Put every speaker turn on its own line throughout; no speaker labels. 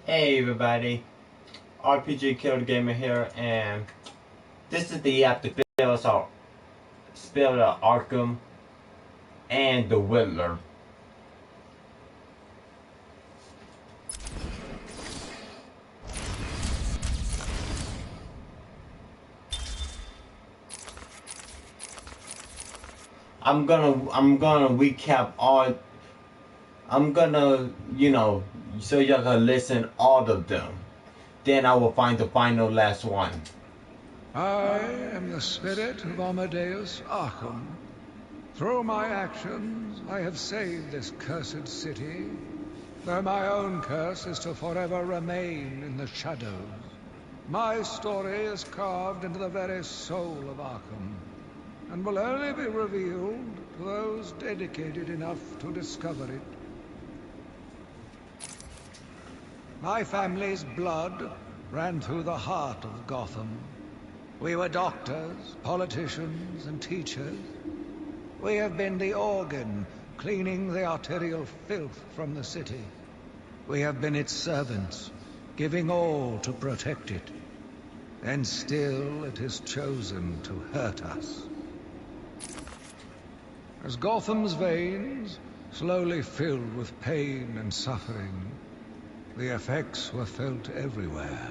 Hey everybody, RPG Killer Gamer here, and this is the app to spell the Arkham and the Riddler. I'm gonna recap all. I'm gonna so y'all can listen all of them. Then I will find the final last one.
I am the spirit of Amadeus Arkham. Through my actions, I have saved this cursed city, though my own curse is to forever remain in the shadows. My story is carved into the very soul of Arkham, and will only be revealed to those dedicated enough to discover it. My family's blood ran through the heart of Gotham. We were doctors, politicians, and teachers. We have been the organ, cleaning the arterial filth from the city. We have been its servants, giving all to protect it. And still it has chosen to hurt us. As Gotham's veins slowly filled with pain and suffering, the effects were felt everywhere.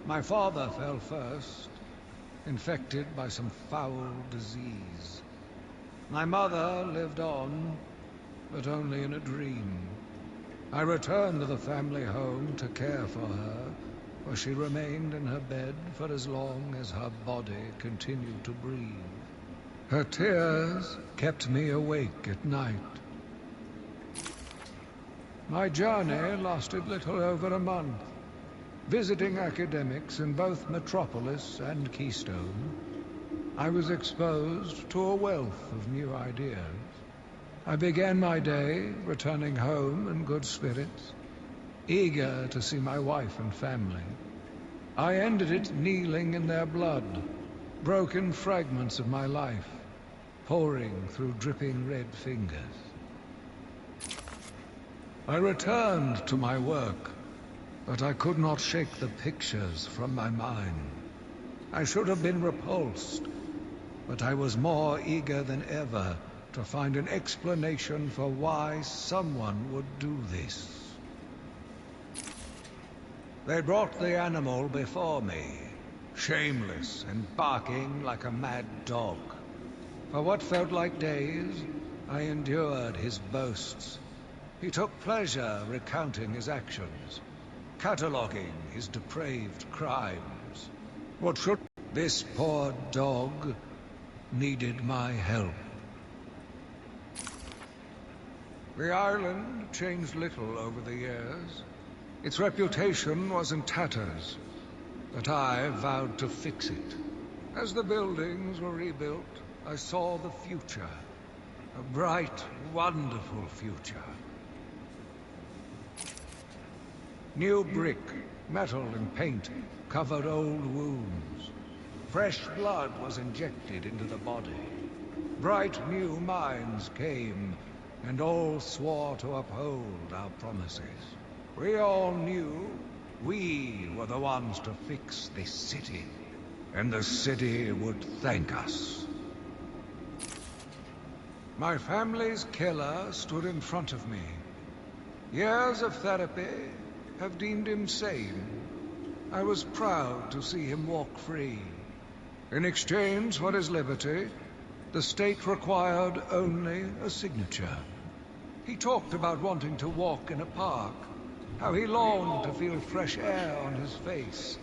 My father fell first, infected by some foul disease. My mother lived on, but only in a dream. I returned to the family home to care for her, where she remained in her bed for as long as her body continued to breathe. Her tears kept me awake at night. My journey lasted little over a month. Visiting academics in both Metropolis and Keystone, I was exposed to a wealth of new ideas. I began my day returning home in good spirits, eager to see my wife and family. I ended it kneeling in their blood, broken fragments of my life, pouring through dripping red fingers. I returned to my work, but I could not shake the pictures from my mind. I should have been repulsed, but I was more eager than ever to find an explanation for why someone would do this. They brought the animal before me, shameless and barking like a mad dog. For what felt like days, I endured his boasts. He took pleasure recounting his actions, cataloguing his depraved crimes. What should... This poor dog needed my help. The island changed little over the years. Its reputation was in tatters, but I vowed to fix it. As the buildings were rebuilt, I saw the future. A bright, wonderful future. New brick, metal and paint covered old wounds. Fresh blood was injected into the body. Bright new minds came, and all swore to uphold our promises. We all knew we were the ones to fix this city, and the city would thank us. My family's killer stood in front of me. Years of therapy have deemed him sane. I was proud to see him walk free. In exchange for his liberty, the state required only a signature. He talked about wanting to walk in a park, how he longed to feel fresh air on his face.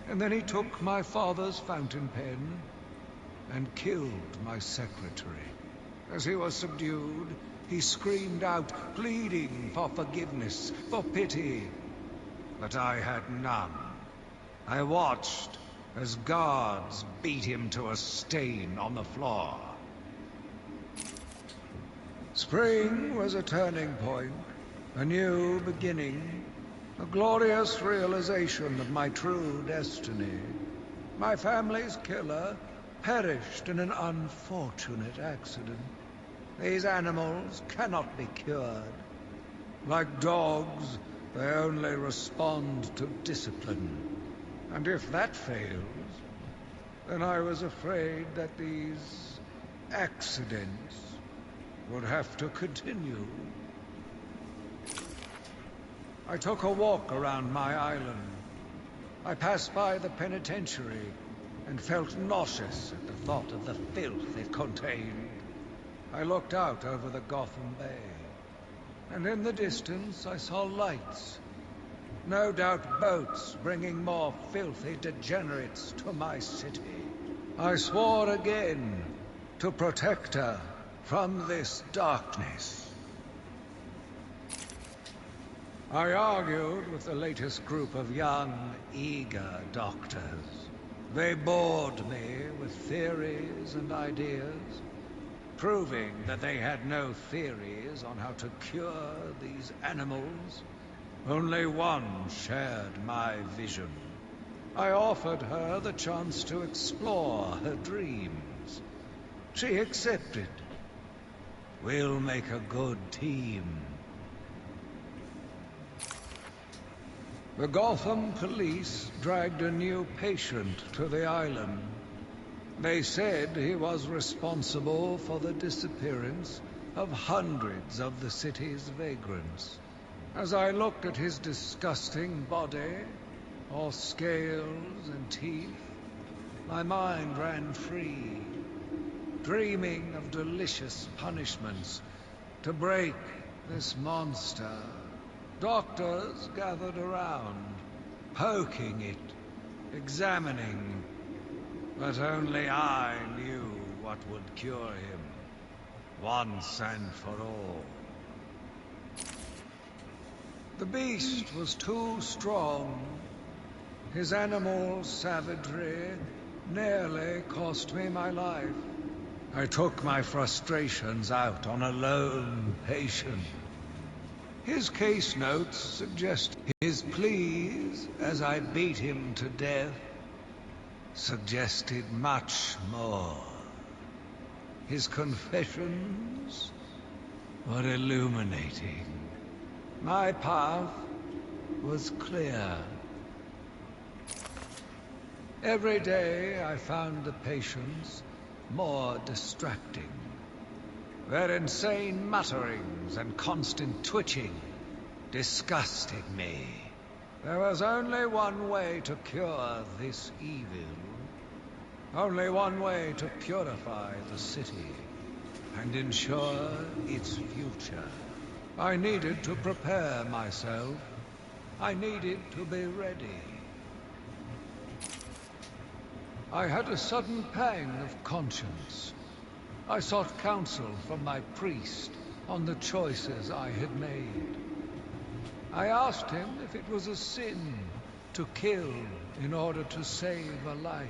And then he took my father's fountain pen and killed my secretary. As he was subdued, he screamed out, pleading for forgiveness, for pity. But I had none. I watched as guards beat him to a stain on the floor. Spring was a turning point, a new beginning, a glorious realization of my true destiny. My family's killer perished in an unfortunate accident. These animals cannot be cured. Like dogs, They only respond to discipline. And if that fails, then I was afraid that these accidents would have to continue. I took a walk around my island. I passed by the penitentiary and felt nauseous at the thought of the filth it contained. I looked out over the Gotham Bay, and in the distance I saw lights. No doubt boats bringing more filthy degenerates to my city. I swore again to protect her from this darkness. I argued with the latest group of young, eager doctors. They bored me with theories and ideas, proving that they had no theories on how to cure these animals. Only one shared my vision. I offered her the chance to explore her dreams. She accepted. We'll make a good team. The Gotham police dragged a new patient to the island. They said he was responsible for the disappearance of hundreds of the city's vagrants. As I looked at his disgusting body, all scales and teeth, my mind ran free, dreaming of delicious punishments to break this monster. Doctors gathered around, poking it, examining, but only I knew what would cure him, once and for all. The beast was too strong. His animal savagery nearly cost me my life. I took my frustrations out on a lone patient. His case notes suggest his pleas, as I beat him to death, suggested much more. His confessions were illuminating. My path was clear. Every day I found the patients more distracting. Their insane mutterings and constant twitching disgusted me. There was only one way to cure this evil. Only one way to purify the city and ensure its future. I needed to prepare myself. I needed to be ready. I had a sudden pang of conscience. I sought counsel from my priest on the choices I had made. I asked him if it was a sin to kill in order to save a life.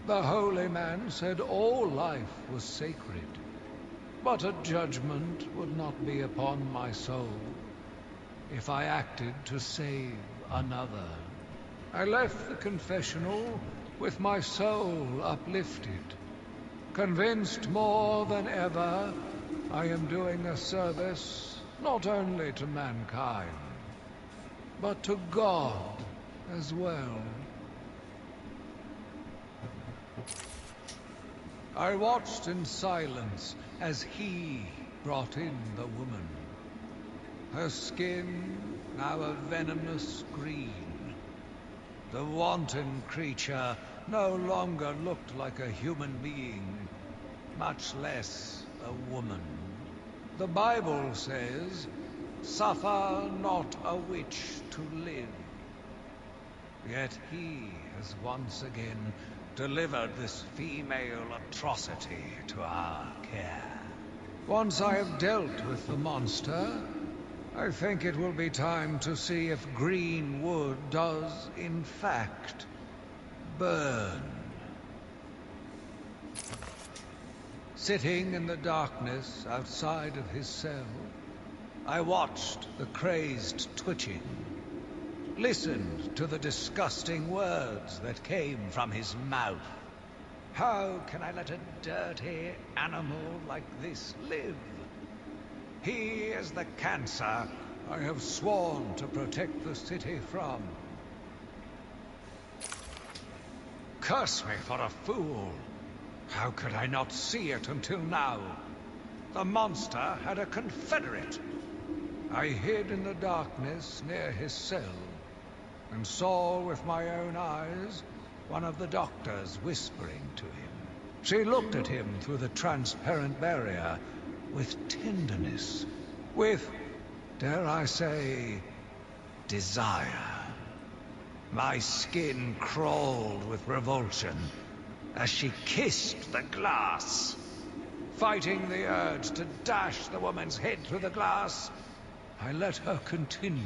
The holy man said all life was sacred, but a judgment would not be upon my soul if I acted to save another. I left the confessional with my soul uplifted, convinced more than ever I am doing a service not only to mankind, but to God as well. I watched in silence as he brought in the woman. Her skin now a venomous green. The wanton creature no longer looked like a human being, much less a woman. The Bible says, "Suffer not a witch to live." Yet he has once again delivered this female atrocity to our care. Once I have dealt with the monster, I think it will be time to see if green wood does, in fact, burn. Sitting in the darkness outside of his cell, I watched the crazed twitching, listened to the disgusting words that came from his mouth. How can I let a dirty animal like this live? He is the cancer I have sworn to protect the city from. Curse me for a fool! How could I not see it until now? The monster had a confederate. I hid in the darkness near his cell, and saw with my own eyes one of the doctors whispering to him. She looked at him through the transparent barrier with tenderness, with, dare I say, desire. My skin crawled with revulsion as she kissed the glass. Fighting the urge to dash the woman's head through the glass, I let her continue.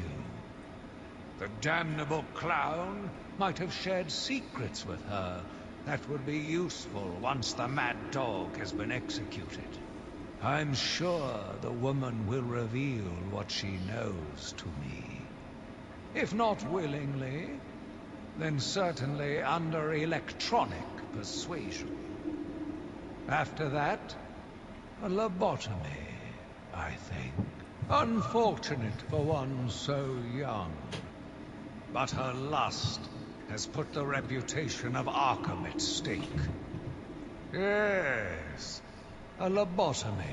The damnable clown might have shared secrets with her that would be useful once the mad dog has been executed. I'm sure the woman will reveal what she knows to me. If not willingly, then certainly under electronic persuasion. After that, a lobotomy, I think. Unfortunate for one so young. But her lust has put the reputation of Arkham at stake. Yes, a lobotomy.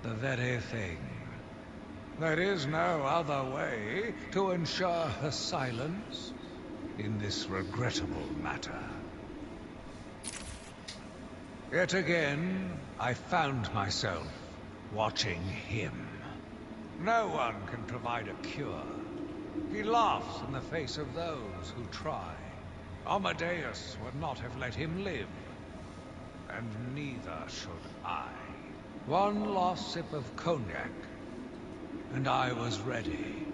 The very thing. There is no other way to ensure her silence in this regrettable matter. Yet again, I found myself watching him. No one can provide a cure. He laughs in the face of those who try. Amadeus would not have let him live, and neither should I. One last sip of cognac, and I was ready.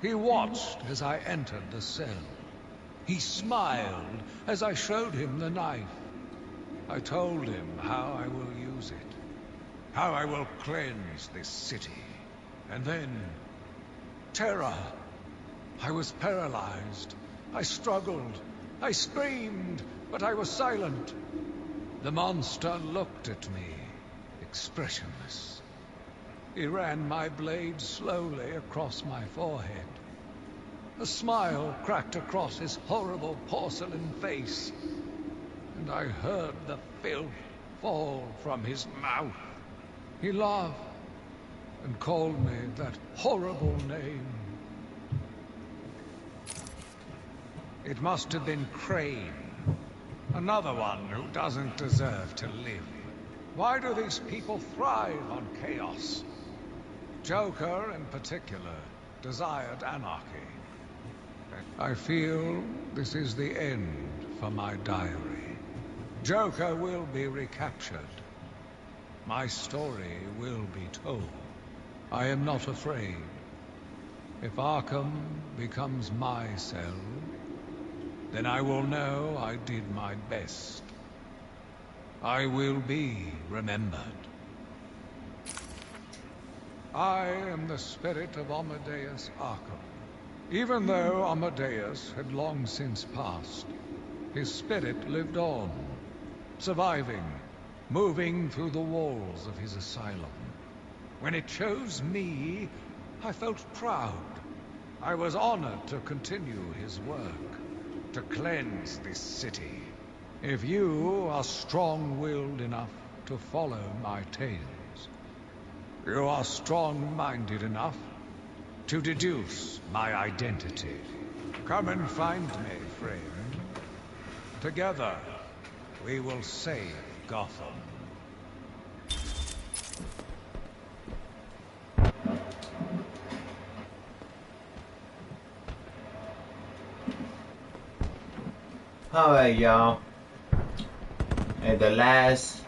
He watched as I entered the cell. He smiled as I showed him the knife. I told him how I will use it, how I will cleanse this city. And then, terror. I was paralyzed. I struggled. I screamed, but I was silent. The monster looked at me, expressionless. He ran my blade slowly across my forehead. A smile cracked across his horrible porcelain face, and I heard the filth fall from his mouth. He laughed and called me that horrible name. It must have been Crane, another one who doesn't deserve to live. Why do these people thrive on chaos? Joker, in particular, desired anarchy. I feel this is the end for my diary. Joker will be recaptured. My story will be told. I am not afraid. If Arkham becomes my cell, then I will know I did my best. I will be remembered. I am the spirit of Amadeus Arkham. Even though Amadeus had long since passed, his spirit lived on, surviving, moving through the walls of his asylum. When it chose me, I felt proud. I was honored to continue his work, to cleanse this city. If you are strong-willed enough to follow my tales, you are strong-minded enough to deduce my identity. Come and find me, friend. Together, we will save Gotham.
Alright, y'all. And the last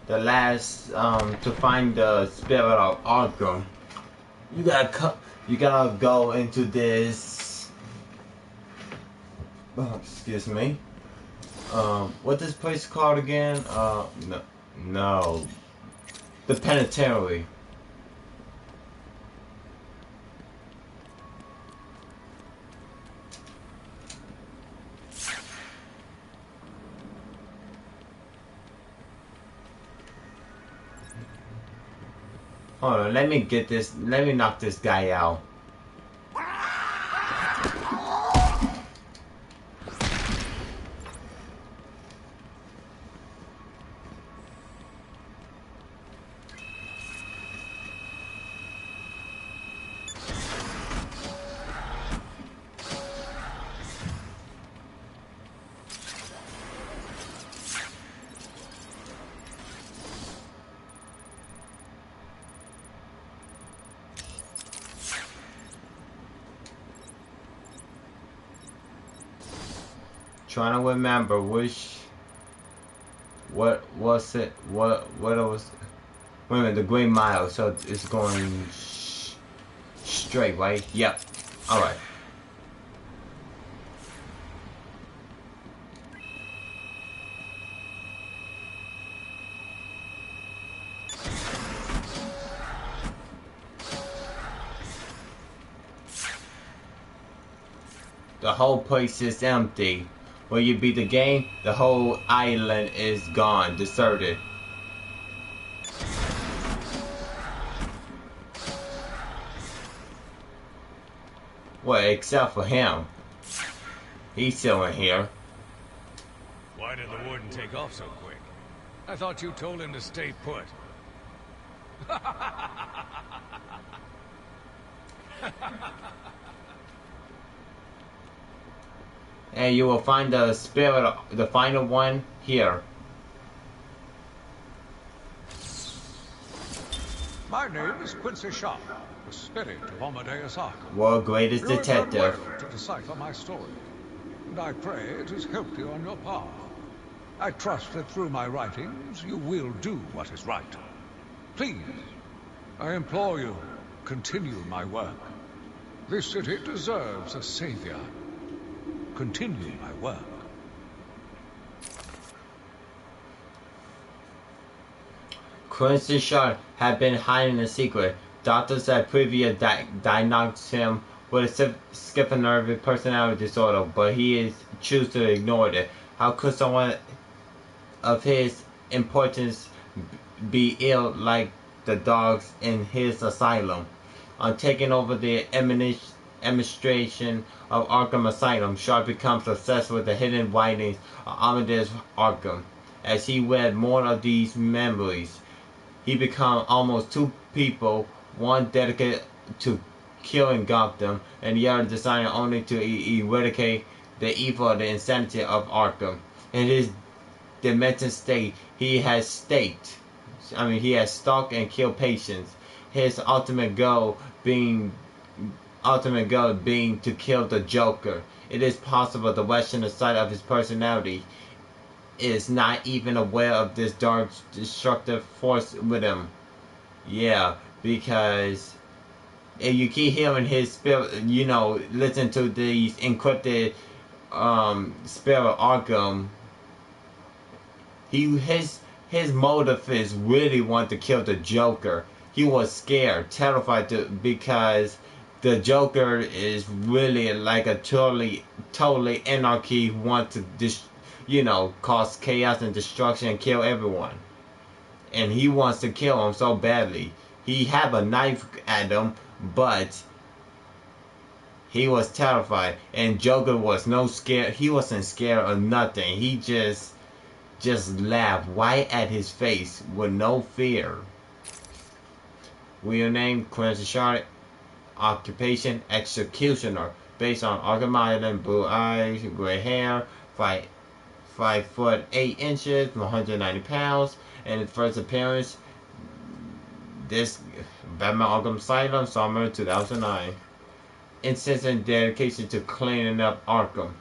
to find the spirit of Arkham, you gotta go into this. Oh, excuse me. What this place called again? No, the penitentiary. Hold on, let me get this. Let me knock this guy out. Trying to remember what was it, what it was, wait a minute, the Green Mile, so it's going straight, right? Yep. Alright. The whole place is empty. When you beat the game, the whole island is gone, deserted. Well, except for him. He's still in here.
Why did the warden take off so quick? I thought you told him to stay put.
And you will find the spirit, the final one, here.
My name is Quincy Sharp, the spirit of Amadeus Arkham.
World greatest
You have done
detective.
well to decipher my story, and I pray it has helped you on your path. I trust that through my writings you will do what is right. Please, I implore you, continue my work. This city deserves a savior. Continue my work.
Quincy Sharp had been hiding a secret. Doctors had previously diagnosed him with a schizophrenic personality disorder, but he chooses to ignore it. How could someone of his importance be ill like the dogs in his asylum? On taking over the administration of Arkham Asylum, Sharp becomes obsessed with the hidden writings of Amadeus Arkham. As he read more of these memories, he becomes almost two people, one dedicated to killing Gotham, and the other designed only to eradicate the evil and the insanity of Arkham. In his demented state, he has stalked and killed patients. His ultimate goal being to kill the Joker. It is possible the Western side of his personality is not even aware of this dark, destructive force with him. Yeah, because if you keep hearing his spirit, listen to these encrypted spirit Arkham, his motive is really want to kill the Joker. He was scared, terrified because the Joker is really like a totally anarchy who wants to cause chaos and destruction and kill everyone. And he wants to kill him so badly. He had a knife at him, but he was terrified. And Joker was he wasn't scared of nothing. He just laughed right at his face with no fear. Real name, Quincy Sharp. Occupation, executioner. Based on Arkham Island, blue eyes, gray hair, 5 foot 8 inches, 190 pounds. And his first appearance, this Batman Arkham Asylum, summer 2009. Insistent dedication to cleaning up Arkham.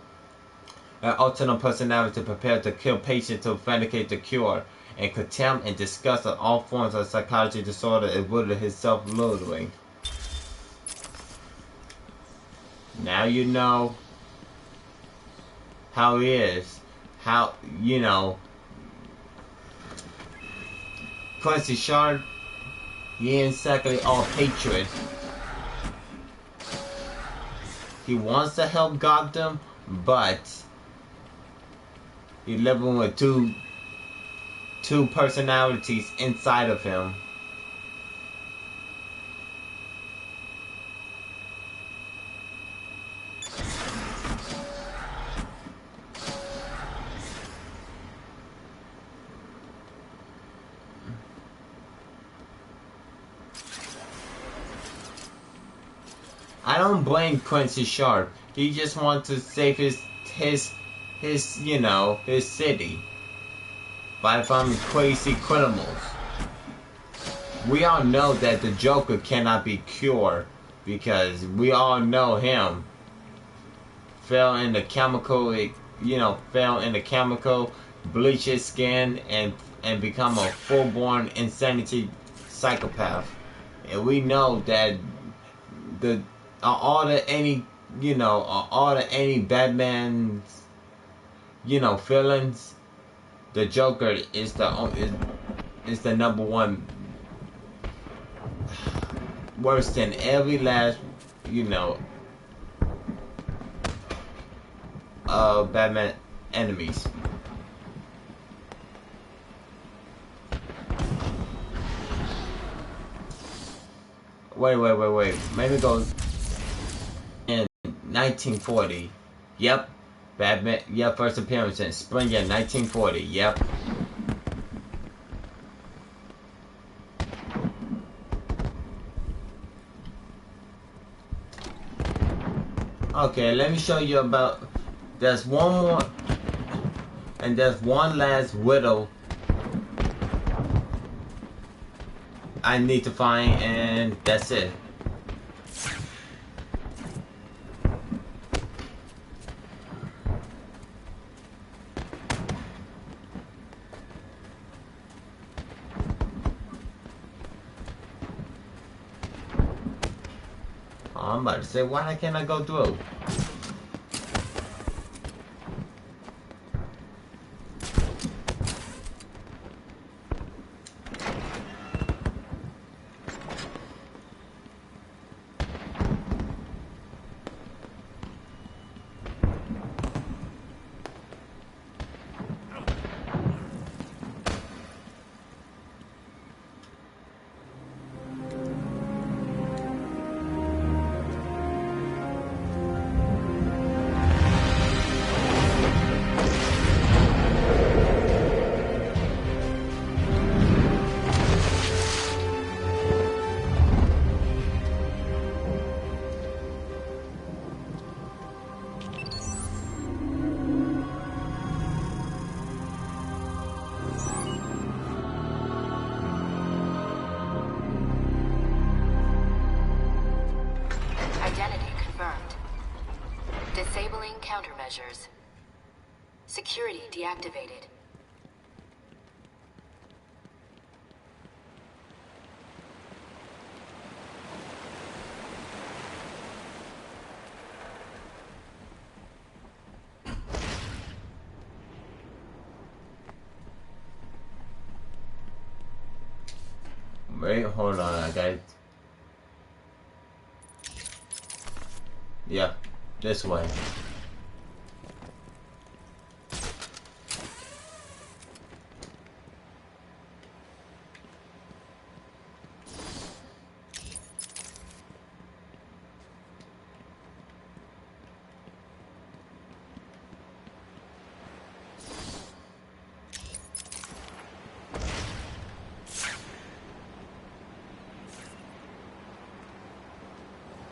An alternate personality prepared to kill patients to authenticate the cure. And contempt and disgust of all forms of psychiatric disorder is rooted his self-loathing. Now you know how he is. How, Quincy Sharp, he ain't exactly all hatred. He wants to help Gotham, but he's living with two personalities inside of him. I don't blame Quincy Sharp. He just wants to save his you know, his city from crazy criminals. We all know that the Joker cannot be cured because we all know him fell in the chemical, bleach his skin and become a full-born insanity psychopath. And we know that all the any Batman's feelings, the Joker is the number one, worse than every last Batman enemies. Wait. Maybe go in 1940. Yep. Batman. Yep. First appearance in spring of 1940. Yep. Okay, let me show you about. There's one more, and there's one last widow I need to find, and that's it. Oh, I'm about to say, why can't I go through?
Disabling countermeasures. Security deactivated.
Wait, hold on, I got it. Yeah, this way.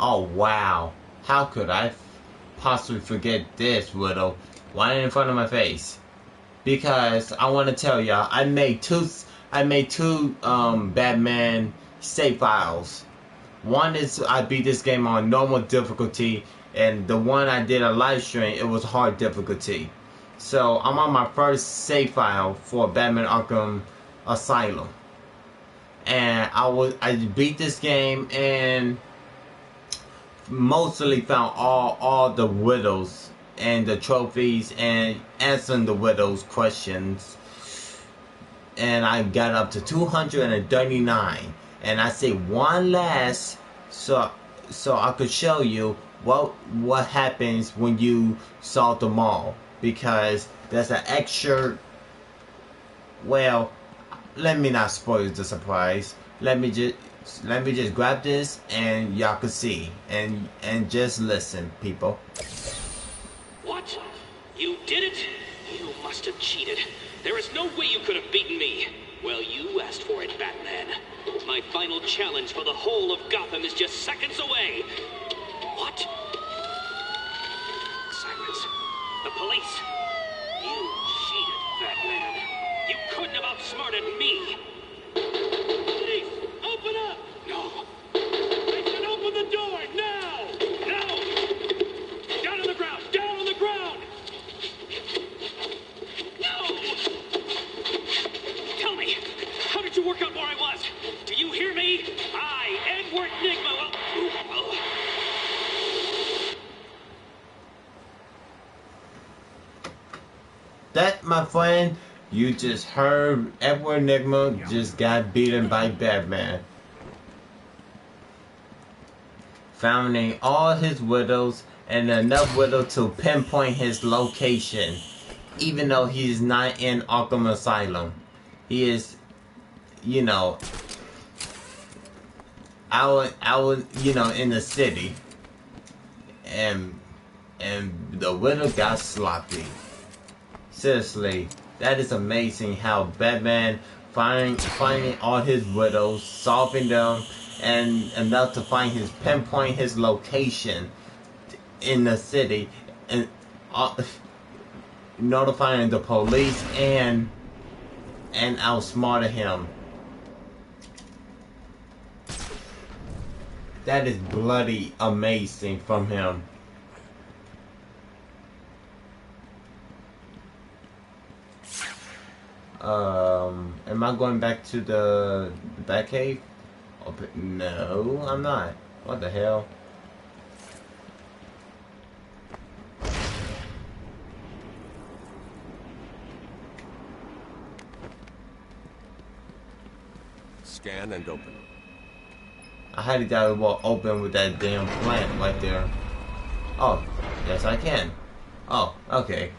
Oh wow, how could I possibly forget this, Widow? Right in front of my face. Because I want to tell y'all, I made two Batman save files. One is I beat this game on normal difficulty, and the one I did a live stream, it was hard difficulty. So I'm on my first save file for Batman Arkham Asylum, and I beat this game and mostly found all the widows and the trophies and answering the widows' questions, and I got up to 239. And I say one last so I could show you what happens when you solve them all, because there's an extra. Well, let me not spoil the surprise. Let me just grab this and y'all can see and just listen, people.
What? You did it? You must have cheated. There is no way you could have beaten me. Well, you asked for it, Batman. My final challenge for the whole of Gotham is just seconds away. What? Silence. The police. You cheated, Batman. You couldn't have outsmarted me. Police, open up! No. They should open the door now! No! Down on the ground! Down on the ground! No! Tell me, how did you work out where I was? Do you hear me? I, Edward Nigma, will...
That, my friend, you just heard Edward Nigma just got beaten by Batman. Finding all his widows and enough widows to pinpoint his location. Even though he's not in Arkham Asylum. He is, you know, out, you know, in the city. And the widow got sloppy. Seriously, that is amazing how Batman finding all his widows, solving them, and enough to pinpoint his location in the city, and notifying the police and outsmarting him. That is bloody amazing from him. Am I going back to the Batcave? Oh, no, I'm not. What the hell?
Scan and open.
I had to walk open with that damn plant right there. Oh, yes I can. Oh, okay.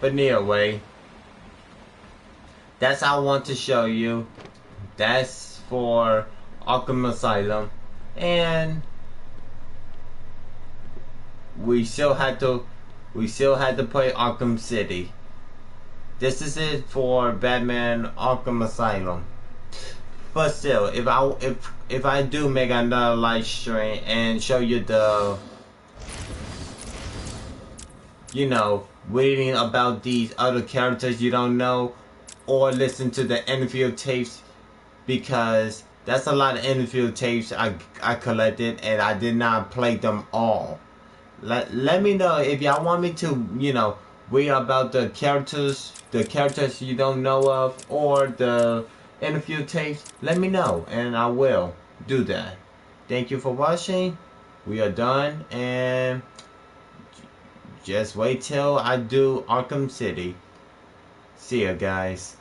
But anyway, that's how I want to show you. That's for Arkham Asylum, and we still had to play Arkham City. This is it for Batman Arkham Asylum. But still, if I do make another live stream and show you the, you know, reading about these other characters you don't know, or listen to the interview tapes, because that's a lot of interview tapes I collected and I did not play them all. Let me know if y'all want me to, you know, read about the characters you don't know of, or the interview tapes. Let me know and I will do that. Thank you for watching. We are done, and just wait till I do Arkham City. See ya, guys.